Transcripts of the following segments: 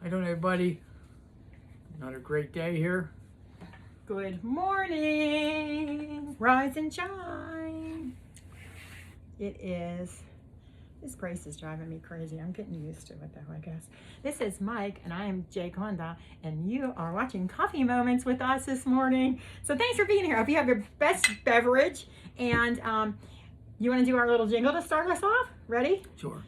How doing, everybody? Another great day here. Good morning. Rise and shine. It is. This place is driving me crazy. I'm getting used to it though, I guess. This is Mike and I am Jake Honda and you are watching Coffee Moments with us this morning. So thanks for being here. I hope you have your best beverage and you want to do our little jingle to start us off? Ready? Sure.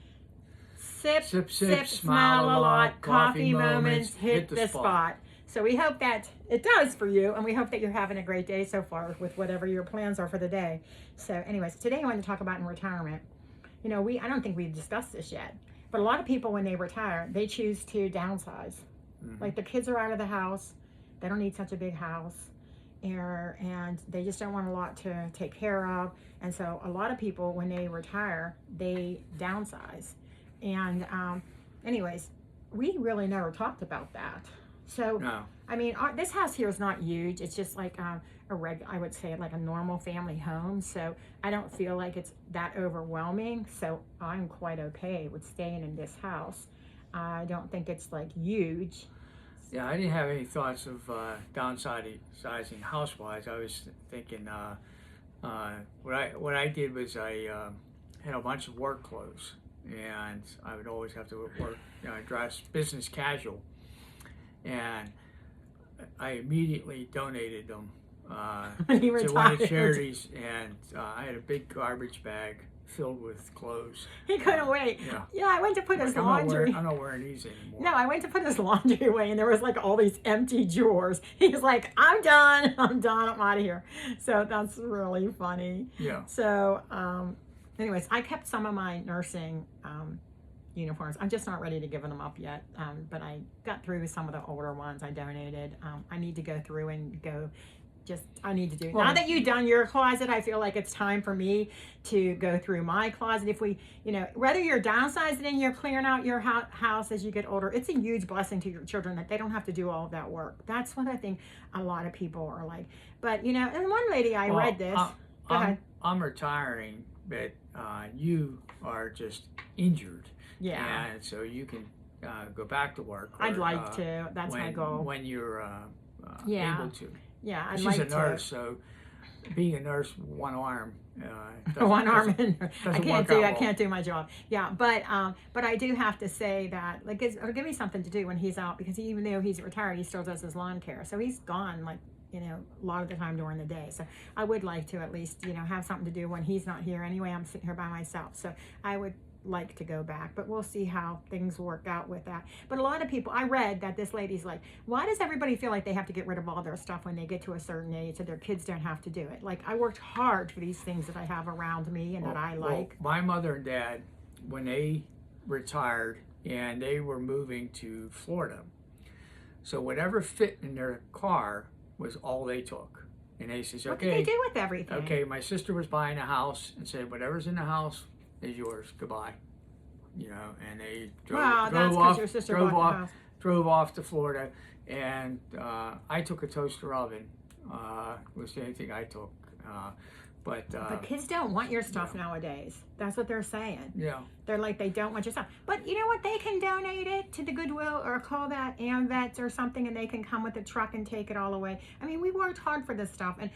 Sip, sip, smile a lot. Coffee moments hit the spot. So we hope that it does for you, and we hope that you're having a great day so far with whatever your plans are for the day. So anyways, today I want to talk about in retirement. You know, I don't think we've discussed this yet, but a lot of people when they retire, they choose to downsize. Mm-hmm. Like the kids are out of the house, they don't need such a big house, and they just don't want a lot to take care of. And so a lot of people when they retire, they downsize. And anyways, we really never talked about that. So, no. I mean, this house here is not huge. It's just like I would say like a normal family home. So I don't feel like it's that overwhelming. So I'm quite okay with staying in this house. I don't think it's like huge. Yeah, I didn't have any thoughts of downsizing house-wise. I was thinking what I did was I had a bunch of work clothes, and I would always have to work, dress business casual. And I immediately donated them to one of the charities, and I had a big garbage bag filled with clothes. He couldn't wait. Yeah, I went to put his laundry. I'm not wearing these anymore. No, I went to put his laundry away, and there was like all these empty drawers. He's like, I'm done, I'm out of here. So that's really funny. Yeah. So anyways, I kept some of my nursing uniforms. I'm just not ready to give them up yet, but I got through some of the older ones I donated. I need to go through and I need to do, now that you've done your closet, I feel like it's time for me to go through my closet. If we, whether you're downsizing and you're clearing out your house as you get older, it's a huge blessing to your children that they don't have to do all of that work. That's what I think a lot of people are like. But, and one lady, I read this. Go ahead. I'm retiring, but you are just injured. Yeah. And so you can go back to work. I'd like to. That's my goal. When you're able to. Yeah, I'd She's like a nurse, so being a nurse with one arm. I can't do my job. Yeah, but I do have to say that it'll give me something to do when he's out, because even though he's retired, he still does his lawn care. So he's gone a lot of the time during the day. So I would like to at least have something to do when he's not here. Anyway, I'm sitting here by myself, so I would like to go back, but we'll see how things work out with that. But a lot of people, I read that this lady's like, why does everybody feel like they have to get rid of all their stuff when they get to a certain age so their kids don't have to do it? Like, I worked hard for these things that I have around me and that I like. Well, my mother and dad, when they retired and they were moving to Florida, so whatever fit in their car was all they took. And they says, okay. What did they do with everything? Okay, my sister was buying a house and said, whatever's in the house is yours, goodbye. And they drove off to Florida, and I took a toaster oven. Was the only thing I took. But kids don't want your stuff nowadays. That's what they're saying. Yeah. They're like, they don't want your stuff. But you know what? They can donate it to the Goodwill or call that AmVets or something, and they can come with a truck and take it all away. I mean, we worked hard for this stuff. And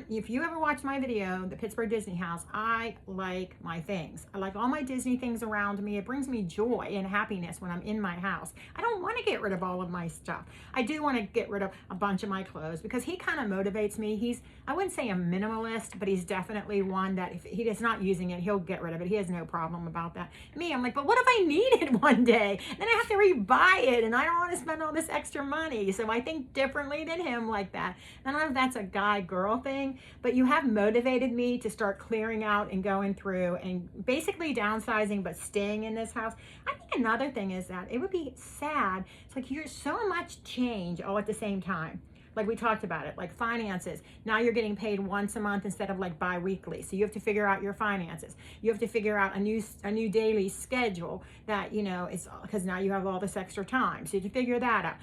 if you ever watch my video, the Pittsburgh Disney House, I like my things. I like all my Disney things around me. It brings me joy and happiness when I'm in my house. I don't want to get rid of all of my stuff. I do want to get rid of a bunch of my clothes because he kind of motivates me. I wouldn't say a minimalist, but he's definitely one that if he is not using it, he'll get rid of it. He has no problem about that. Me, I'm like, but what if I need it one day? Then I have to rebuy it, and I don't want to spend all this extra money. So I think differently than him like that. I don't know if that's a guy-girl thing, but you have motivated me to start clearing out and going through and basically downsizing, but staying in this house. I think another thing is that it would be sad. It's like you're so much change all at the same time. Like we talked about it, like finances. Now you're getting paid once a month instead of like bi-weekly. So you have to figure out your finances. You have to figure out a new daily schedule that, is because now you have all this extra time. So you have to figure that out.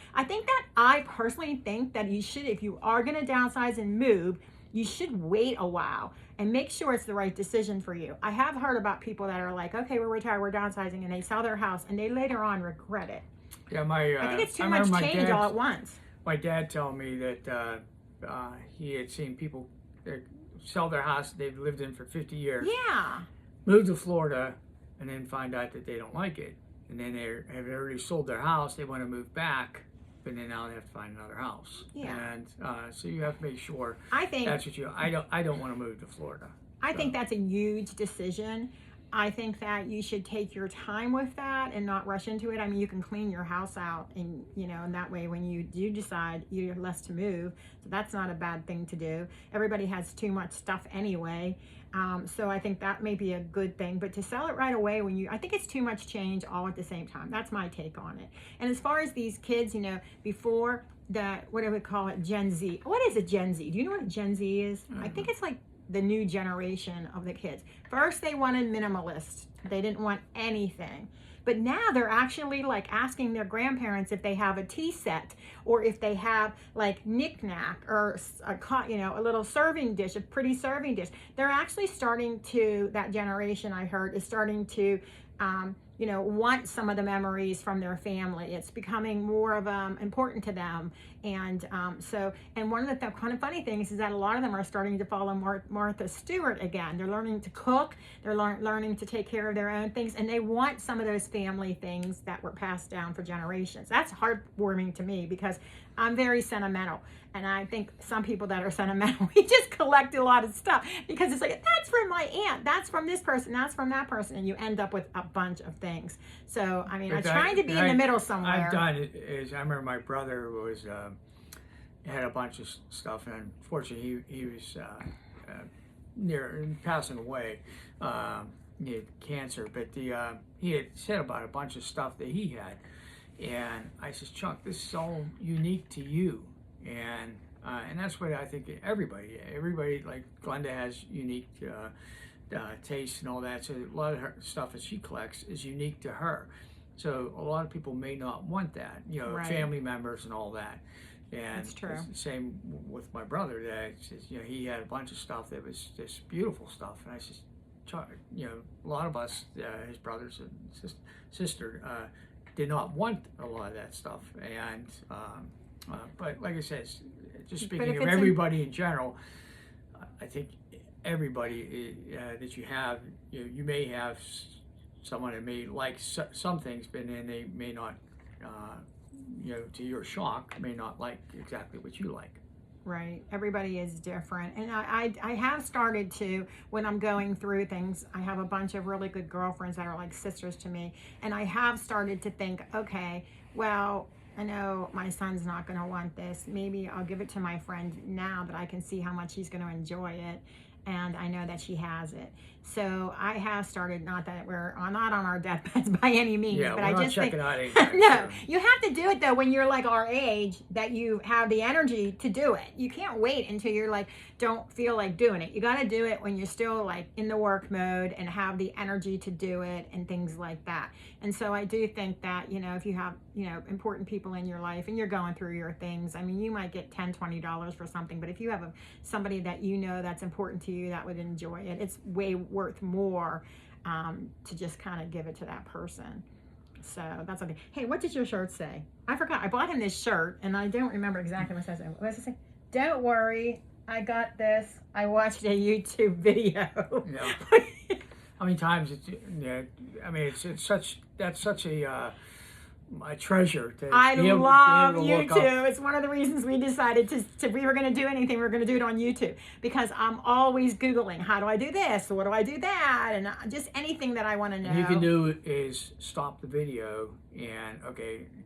I personally think that you should, if you are going to downsize and move, you should wait a while and make sure it's the right decision for you. I have heard about people that are like, okay, we're retired, we're downsizing, and they sell their house and they later on regret it. Yeah, I think it's too much change all at once. my dad told me that he had seen people sell their house they've lived in for 50 years, Yeah. move to Florida, and then find out that they don't like it, and then they have already sold their house. They want to move back, but then now they have to find another house. Yeah. And so you have to make sure I think that's what you. I don't want to move to Florida. I think that's a huge decision. I think that you should take your time with that and not rush into it. I mean, you can clean your house out, and and that way when you do decide you're less to move, so that's not a bad thing to do. Everybody has too much stuff anyway, so I think that may be a good thing. But to sell it right away I think it's too much change all at the same time. That's my take on it. And as far as these kids, before what do we call it, Gen Z? What is a Gen Z? Do you know what a Gen Z is? I think it's like the new generation of the kids. First, they wanted minimalist. They didn't want anything. But now they're actually like asking their grandparents if they have a tea set, or if they have like knick-knack, or a little serving dish, a pretty serving dish. They're actually starting to, that generation I heard is starting to want some of the memories from their family. It's becoming more of important to them. And one of the kind of funny things is that a lot of them are starting to follow Martha Stewart again. They're learning to cook. They're learning to take care of their own things, and they want some of those family things that were passed down for generations. That's heartwarming to me, because I'm very sentimental. And I think some people that are sentimental, we just collect a lot of stuff, because it's like, that's from my aunt, that's from this person, that's from that person, and you end up with a bunch of things. So, I mean, I'm trying to be in the middle somewhere. I've done it is, I remember my brother was had a bunch of stuff, and unfortunately he was near passing away. He had cancer, but he had said about a bunch of stuff that he had, and I said, Chuck, this is all unique to you. And that's what I think everybody like Glenda has unique tastes and all that. So a lot of her stuff that she collects is unique to her. So a lot of people may not want that, Right. family members and all that. And That's true. it's the same with my brother. That he had a bunch of stuff that was just beautiful stuff. And I said, Chuck, a lot of us, his brothers and sister, did not want a lot of that stuff. And but like I said, just speaking of everybody in general, I think everybody that you have, you may have someone that may like some things, but then they may not, to your shock, may not like exactly what you like. Right. Everybody is different. And I have started to, when I'm going through things, I have a bunch of really good girlfriends that are like sisters to me. And I have started to think, okay, well, I know my son's not going to want this. Maybe I'll give it to my friend now that I can see how much he's going to enjoy it. And I know that she has it. So I have started, not that we're not on our deathbeds by any means, but I just think, no, you have to do it though when you're like our age, that you have the energy to do it. You can't wait until you're like, don't feel like doing it. You got to do it when you're still like in the work mode and have the energy to do it and things like that. And so I do think that, if you have, important people in your life and you're going through your things, I mean, you might get $10, $20 for something, but if you have somebody that that's important to you, that would enjoy it, it's way worth more to just kind of give it to that person. So that's something. Hey, what did your shirt say? I forgot. I bought him this shirt and I don't remember exactly what it says. What does it say? Don't worry, I got this. I watched a YouTube video. Yeah. How many times I mean, that's such a treasure. I love YouTube. It's one of the reasons we decided if we were going to do anything, we were going to do it on YouTube, because I'm always Googling, how do I do this? What do I do that? And just anything that I want to know. And you can do is stop the video and,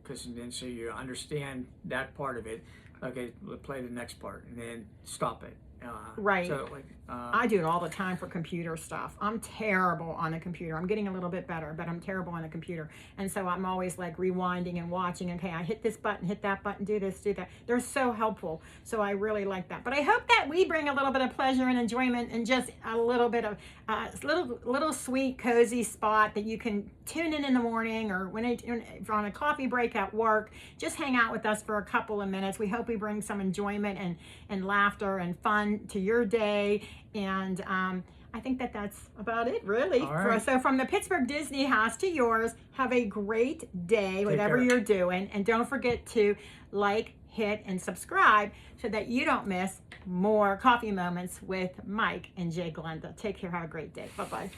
because then so you understand that part of it. Okay, we'll play the next part and then stop it. Right. So, I do it all the time for computer stuff. I'm terrible on a computer. I'm getting a little bit better, but I'm terrible on a computer. And so I'm always like rewinding and watching. Okay, I hit this button, hit that button, do this, do that. They're so helpful. So I really like that. But I hope that we bring a little bit of pleasure and enjoyment and just a little bit of little sweet, cozy spot that you can tune in the morning, or when you're on a coffee break at work. Just hang out with us for a couple of minutes. We hope we bring some enjoyment and laughter and fun to your day. And I think that that's about it, really. All right. So from the Pittsburgh Disney house to yours, have a great day, whatever care. you're doing. And don't forget to like, hit, and subscribe so that you don't miss more coffee moments with Mike and Jay Glenda. Take care. Have a great day. Bye-bye.